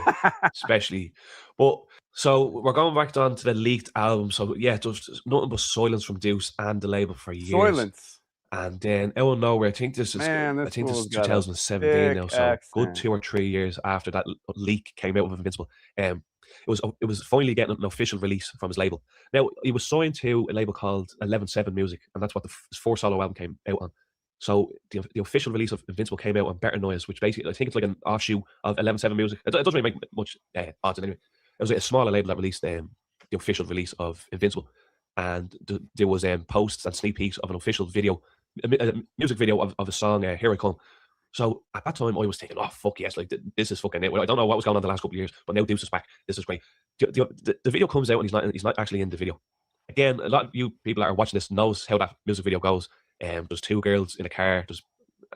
[SPEAKER 3] especially. But so we're going back on to the leaked album. So yeah, there's nothing but silence from Deuce and the label for years.
[SPEAKER 2] Silence.
[SPEAKER 3] And then out of nowhere, I think this is 2017 now, so good 2 or 3 years after that leak came out of Invincible. It was finally getting an official release from his label. Now, he was signed to a label called 11-7 Music, and that's what his 4 solo album came out on. So the official release of Invincible came out on Better Noise, which basically, I think it's like an offshoot of 11-7 Music. It doesn't really make much odds anyway. It was like a smaller label that released the official release of Invincible, and there was posts and sneak peeks of an official video a music video of a song, Here I Come. So at that time, I was thinking, oh, fuck yes, like this is fucking it. I don't know what was going on the last couple of years, but now Deuce is back. This is great. The video comes out and he's not actually in the video. Again, a lot of you people that are watching this knows how that music video goes. There's two girls in a car,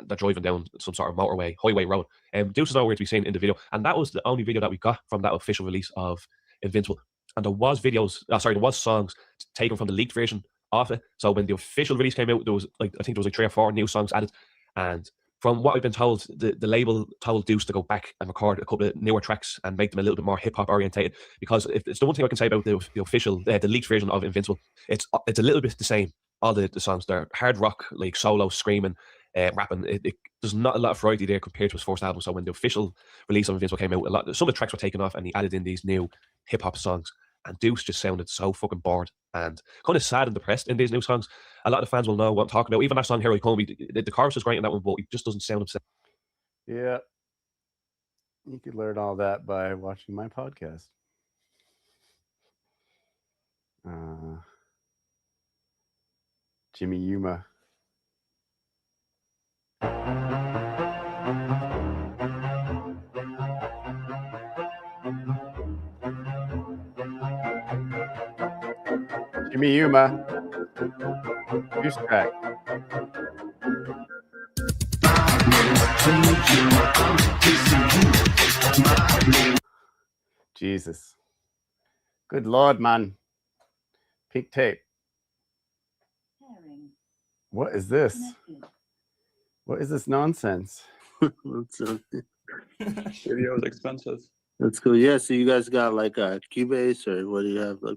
[SPEAKER 3] they're driving down some sort of motorway, highway road. Deuce is nowhere to be seen in the video, and that was the only video that we got from that official release of Invincible. And there was there was songs taken from the leaked version of it. So when the official release came out, there was I think there was 3 or 4 new songs added. And from what I've been told, the label told Deuce to go back and record a couple of newer tracks and make them a little bit more hip hop orientated. Because if it's the one thing I can say about the official, the leaked version of Invincible, it's a little bit the same. All the songs, they're hard rock, like solo screaming, rapping. There's not a lot of variety there compared to his first album. So when the official release of Invincible came out, some of the tracks were taken off and he added in these new hip hop songs. And Deuce just sounded so fucking bored and kind of sad and depressed in these new songs. A lot of the fans will know what I'm talking about. Even that song, Here I Come, the chorus is great in that one, but he just doesn't sound himself.
[SPEAKER 2] Yeah. You could learn all that by watching my podcast. Jimmy Yuma. Jimmy Yuma. Deuce track. Jesus. Good Lord, man. Pink tape. What is this? What is this nonsense?
[SPEAKER 4] Video is expensive.
[SPEAKER 5] That's cool. Yeah, so you guys got like a Cubase, or what do you have? Like,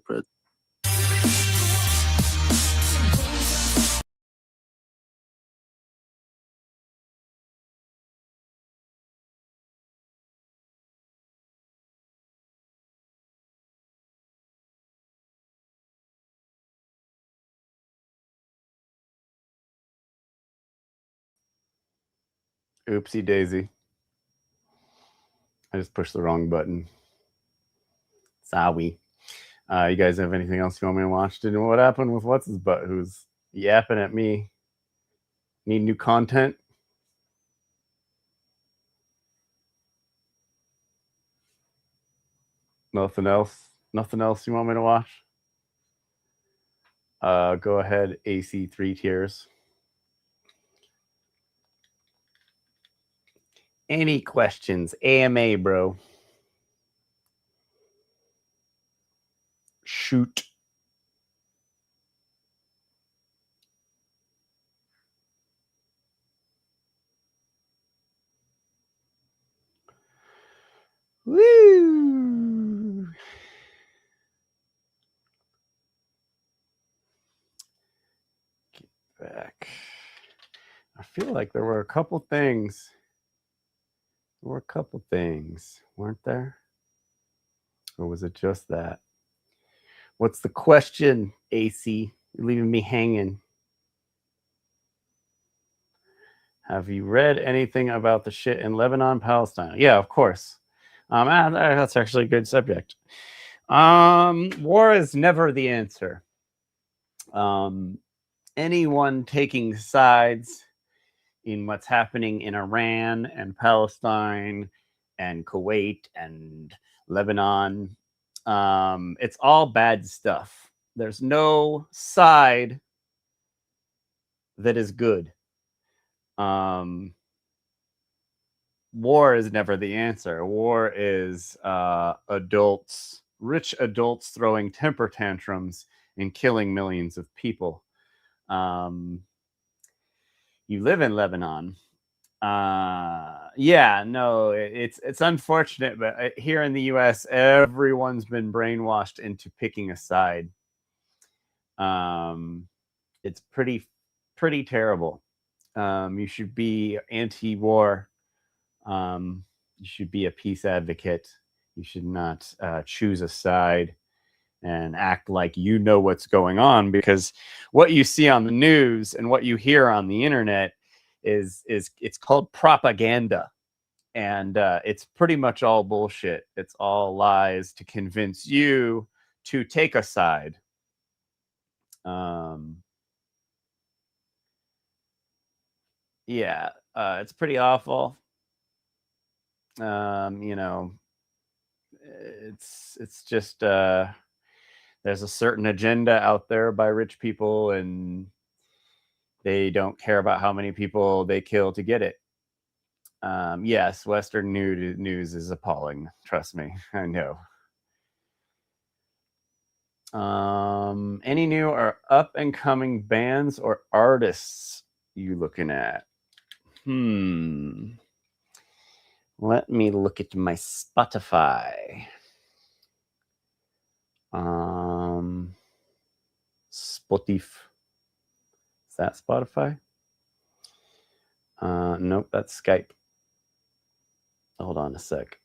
[SPEAKER 2] Oopsie daisy. I just pushed the wrong button. Sorry. You guys have anything else you want me to watch? What happened with what's his butt who's yapping at me? Need new content? Nothing else? Nothing else you want me to watch? Go ahead, AC 3 tiers. Any questions? AMA, bro. Shoot. Woo! Get back. I feel like there were a couple things. There were a couple things, weren't there? Or was it just that? What's the question, AC? You're leaving me hanging. Have you read anything about the shit in Lebanon, Palestine? Yeah, of course. That's actually a good subject. War is never the answer. Anyone taking sides in what's happening in Iran and Palestine and Kuwait and Lebanon, it's all bad stuff. There's no side that is good. War is never the answer. War is rich adults throwing temper tantrums and killing millions of people. You live in Lebanon. Yeah, no, it's unfortunate, but here in the US, everyone's been brainwashed into picking a side. It's pretty terrible. You should be anti-war. You should be a peace advocate. You should not choose a side and act like you know what's going on, because what you see on the news and what you hear on the internet is it's called propaganda, and it's pretty much all bullshit. It's all lies to convince you to take a side. yeah, it's pretty awful. You know, it's just there's a certain agenda out there by rich people, and they don't care about how many people they kill to get it. Yes, Western news is appalling. Trust me, I know. Any new or up and coming bands or artists you looking at? Let me look at my Spotify. Spotify. Is that Spotify? Nope, that's Skype. Hold on a sec.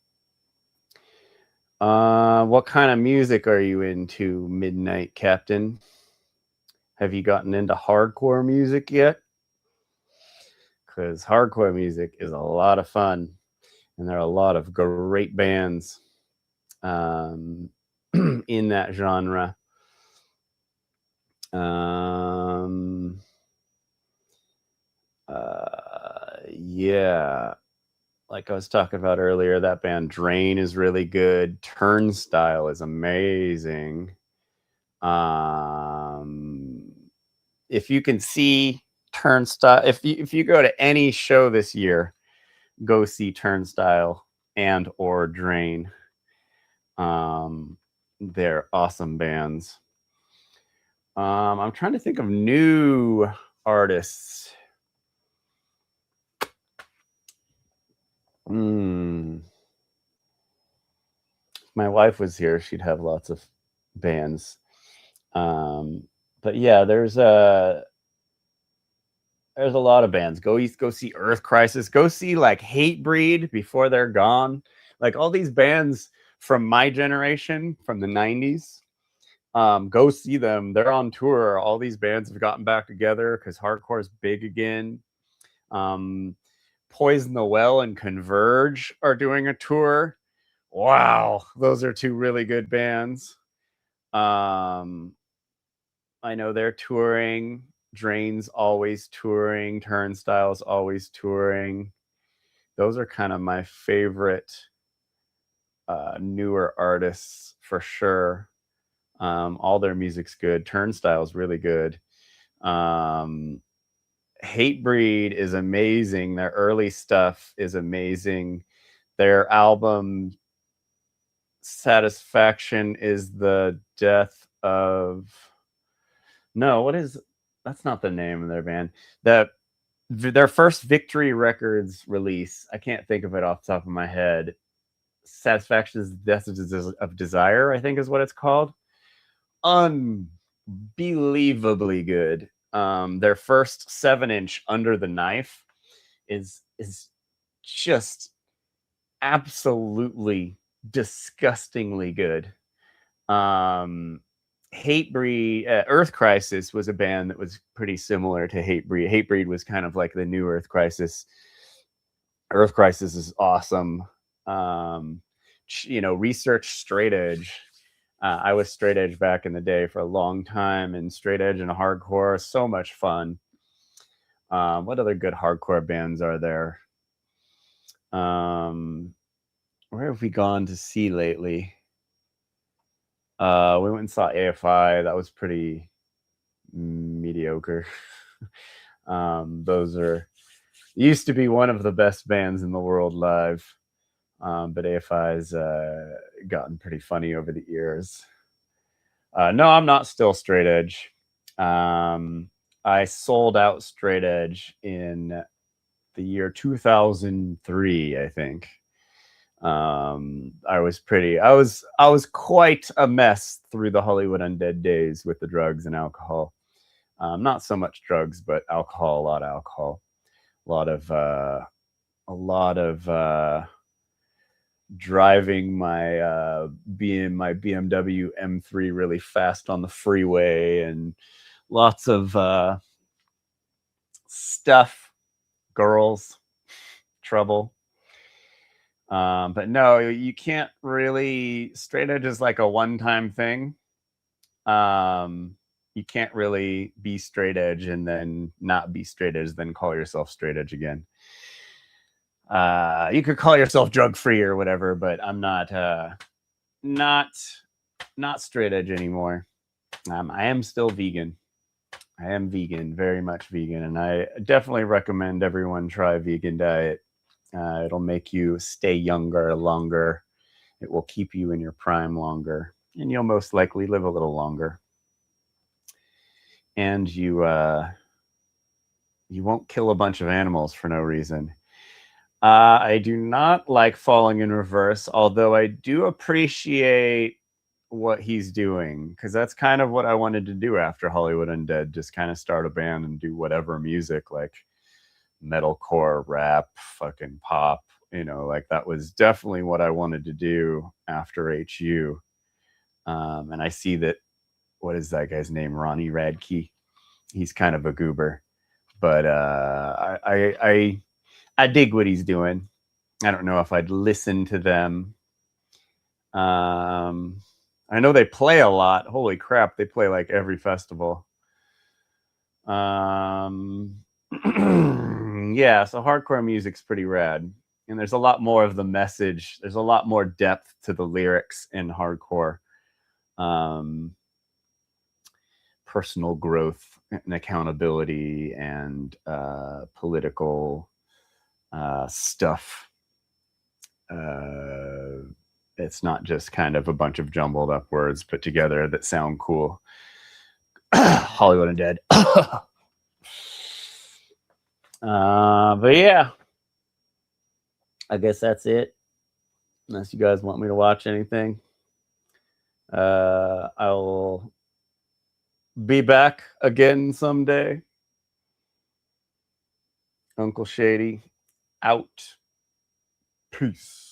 [SPEAKER 2] What kind of music are you into, Midnight Captain? Have you gotten into hardcore music yet? Because hardcore music is a lot of fun, and there are a lot of great bands in that genre. Yeah, like I was talking about earlier, that band Drain is really good. Turnstile is amazing. If you can see Turnstile, if you go to any show this year, go see Turnstile and or Drain. They're awesome bands. I'm trying to think of new artists. If my wife was here, she'd have lots of bands. But yeah, there's a lot of bands. Go see Earth Crisis. Go see like Hatebreed before they're gone. Like all these bands from my generation, from the 90s. Go see them. They're on tour. All these bands have gotten back together because hardcore is big again. Poison the Well and Converge are doing a tour. Wow, those are two really good bands. I know they're touring. Drain's always touring. Turnstile's always touring. Those are kind of my favorite newer artists for sure. All their music's good. Turnstile's really good. Hatebreed is amazing. Their early stuff is amazing. Their album Satisfaction is the death of that's not the name of their band. Their first Victory Records release, I can't think of it off the top of my head. Satisfaction is the death of desire, I think is what it's called. Unbelievably good. Their first 7-inch Under the Knife is just absolutely disgustingly good. Hatebreed, Earth Crisis was a band that was pretty similar to Hatebreed. Hatebreed was kind of like the new Earth Crisis. Earth Crisis is awesome. Research straight edge. I was straight edge back in the day for a long time, and straight edge and hardcore, so much fun. What other good hardcore bands are there? Where have we gone to see lately? We went and saw AFI. That was pretty mediocre. Those used to be one of the best bands in the world live. But AFI's gotten pretty funny over the years. No, I'm not still straight edge. I sold out straight edge in the year 2003, I think. I was quite a mess through the Hollywood Undead days with the drugs and alcohol. Not so much drugs, but alcohol, a lot of alcohol, a lot of driving my BMW M3 really fast on the freeway, and lots of stuff, girls, trouble. But no, you can't really. Straight edge is like a one-time thing. you can't really be straight edge and then not be straight edge, then call yourself straight edge again. You could call yourself drug free or whatever, but I'm not straight edge anymore. I am still vegan. I am vegan, very much vegan, and I definitely recommend everyone try a vegan diet. It'll make you stay younger longer. It will keep you in your prime longer, and you'll most likely live a little longer. And you won't kill a bunch of animals for no reason. I do not like Falling in Reverse, although I do appreciate what he's doing, because that's kind of what I wanted to do after Hollywood Undead, just kind of start a band and do whatever music, like metalcore, rap, fucking pop, you know, like that was definitely what I wanted to do after HU. And I see that, what is that guy's name? Ronnie Radke. He's kind of a goober, but I dig what he's doing. I don't know if I'd listen to them. I know they play a lot. Holy crap, they play like every festival. Yeah, so hardcore music's pretty rad. And there's a lot more of the message. There's a lot more depth to the lyrics in hardcore. Personal growth and accountability and political stuff. It's not just kind of a bunch of jumbled up words put together that sound cool. Hollywood Undead. But yeah, I guess that's it. Unless you guys want me to watch anything, I'll be back again someday. Uncle Shady out. Peace.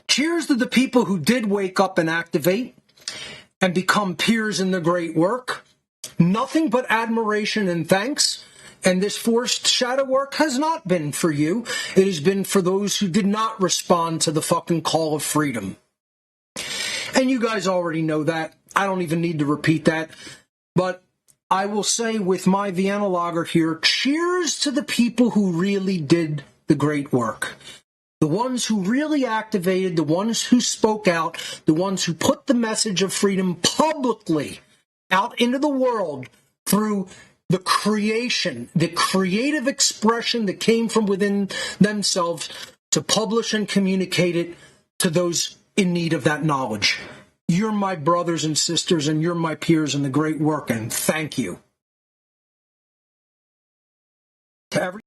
[SPEAKER 4] Cheers to the people who did wake up and activate and become peers in the great work. Nothing but admiration and thanks. And this forced shadow work has not been for you. It has been for those who did not respond to the fucking call of freedom. And you guys already know that. I don't even need to repeat that. But I will say with my Vienna lager here, cheers to the people who really did the great work. The ones who really activated, the ones who spoke out, the ones who put the message of freedom publicly out into the world through the creation, the creative expression that came from within themselves to publish and communicate it to those in need of that knowledge. You're my brothers and sisters, and you're my peers in the great work, and thank you. To every